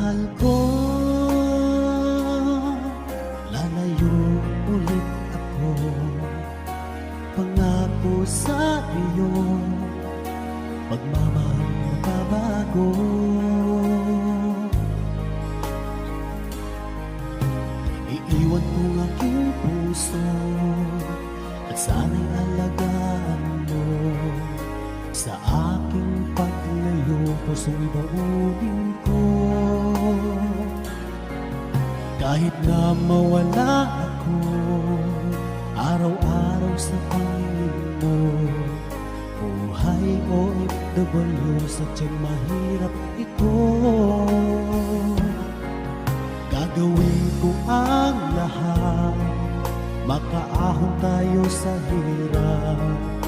Mahal ko, lalayo ulit ako. Pangako sa iyo, pagmamahal magbabago. Iiwan ko ang aking puso at sana'y alagaan mo. Sa aking paglayo, pusong ibaunin ko. Kahit na mawala ako, araw-araw sa pangingin mo. Buhay OFW, sadyang mahirap ito. Gagawin ko ang lahat, makaahon tayo sa hirap.